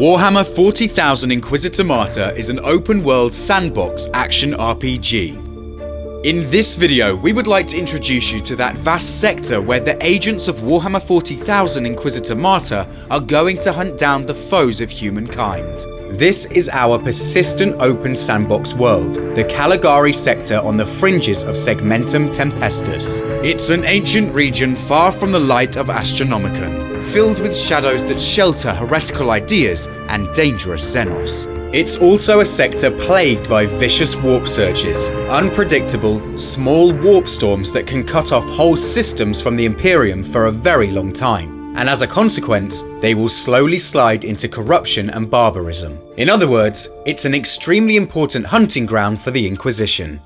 Warhammer 40,000 Inquisitor Martyr is an open-world sandbox action RPG. In this video, we would like to introduce you to that vast sector where the agents of Warhammer 40,000 Inquisitor Martyr are going to hunt down the foes of humankind. This is our persistent open sandbox world, the Caligari sector on the fringes of Segmentum Tempestus. It's an ancient region far from the light of Astronomicon, filled with shadows that shelter heretical ideas and dangerous Xenos. It's also a sector plagued by vicious warp surges, unpredictable, small warp storms that can cut off whole systems from the Imperium for a very long time. And as a consequence, they will slowly slide into corruption and barbarism. In other words, it's an extremely important hunting ground for the Inquisition.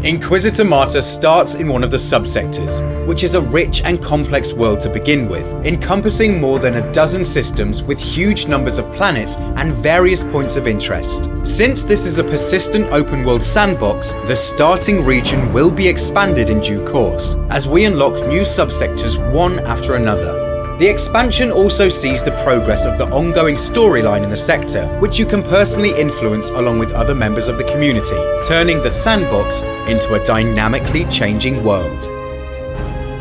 Inquisitor Martyr starts in one of the subsectors, which is a rich and complex world to begin with, encompassing more than a dozen systems with huge numbers of planets and various points of interest. Since this is a persistent open world sandbox, the starting region will be expanded in due course, as we unlock new subsectors one after another. The expansion also sees the progress of the ongoing storyline in the sector, which you can personally influence along with other members of the community, turning the sandbox into a dynamically changing world.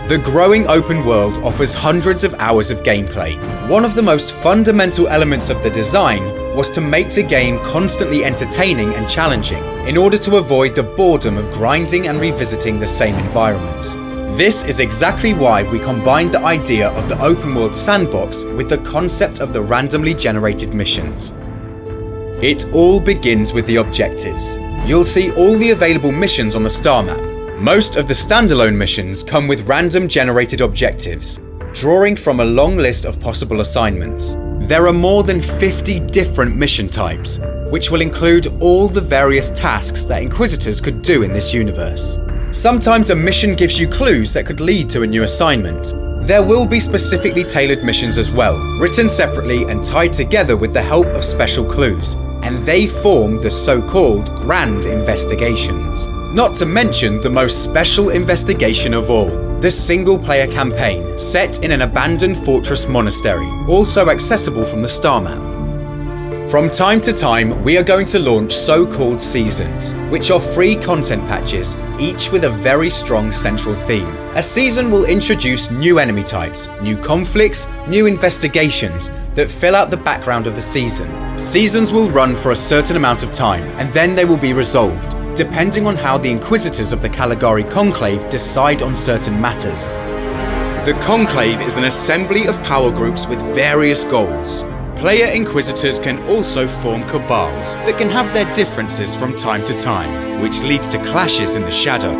The growing open world offers hundreds of hours of gameplay. One of the most fundamental elements of the design was to make the game constantly entertaining and challenging, in order to avoid the boredom of grinding and revisiting the same environments. This is exactly why we combined the idea of the open world sandbox with the concept of the randomly generated missions. It all begins with the objectives. You'll see all the available missions on the star map. Most of the standalone missions come with random generated objectives, drawing from a long list of possible assignments. There are more than 50 different mission types, which will include all the various tasks that Inquisitors could do in this universe. Sometimes a mission gives you clues that could lead to a new assignment. There will be specifically tailored missions as well, written separately and tied together with the help of special clues, and they form the so-called Grand Investigations. Not to mention the most special investigation of all, the single-player campaign, set in an abandoned fortress monastery, also accessible from the star map. From time to time, we are going to launch so-called seasons, which are free content patches, each with a very strong central theme. A season will introduce new enemy types, new conflicts, new investigations that fill out the background of the season. Seasons will run for a certain amount of time, and then they will be resolved, depending on how the Inquisitors of the Caligari Conclave decide on certain matters. The Conclave is an assembly of power groups with various goals. Player Inquisitors can also form cabals that can have their differences from time to time, which leads to clashes in the shadow.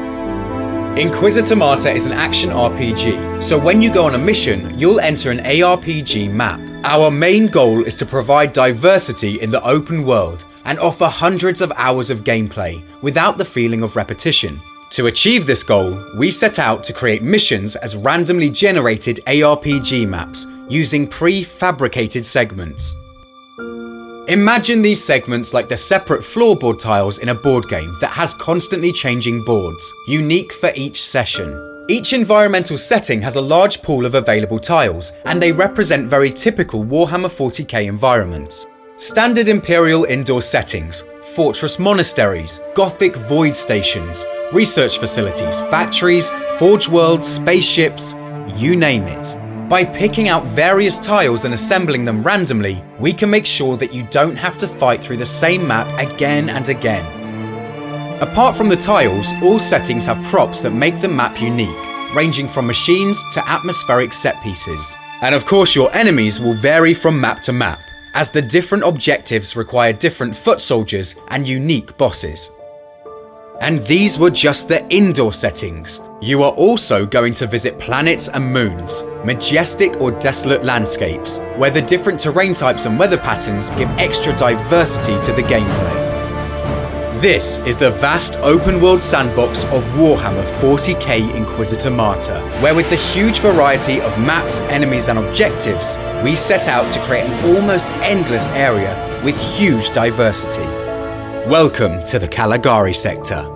Inquisitor Martyr is an action RPG, so when you go on a mission, you'll enter an ARPG map. Our main goal is to provide diversity in the open world and offer hundreds of hours of gameplay without the feeling of repetition. To achieve this goal, we set out to create missions as randomly generated ARPG maps using pre-fabricated segments. Imagine these segments like the separate floorboard tiles in a board game that has constantly changing boards, unique for each session. Each environmental setting has a large pool of available tiles, and they represent very typical Warhammer 40K environments. Standard Imperial indoor settings, fortress monasteries, Gothic void stations, research facilities, factories, forge worlds, spaceships, you name it. By picking out various tiles and assembling them randomly, we can make sure that you don't have to fight through the same map again and again. Apart from the tiles, all settings have props that make the map unique, ranging from machines to atmospheric set pieces. And of course your enemies will vary from map to map, as the different objectives require different foot soldiers and unique bosses. And these were just the indoor settings. You are also going to visit planets and moons, majestic or desolate landscapes, where the different terrain types and weather patterns give extra diversity to the gameplay. This is the vast open world sandbox of Warhammer 40K Inquisitor Martyr, where with the huge variety of maps, enemies and objectives, we set out to create an almost endless area with huge diversity. Welcome to the Caligari sector.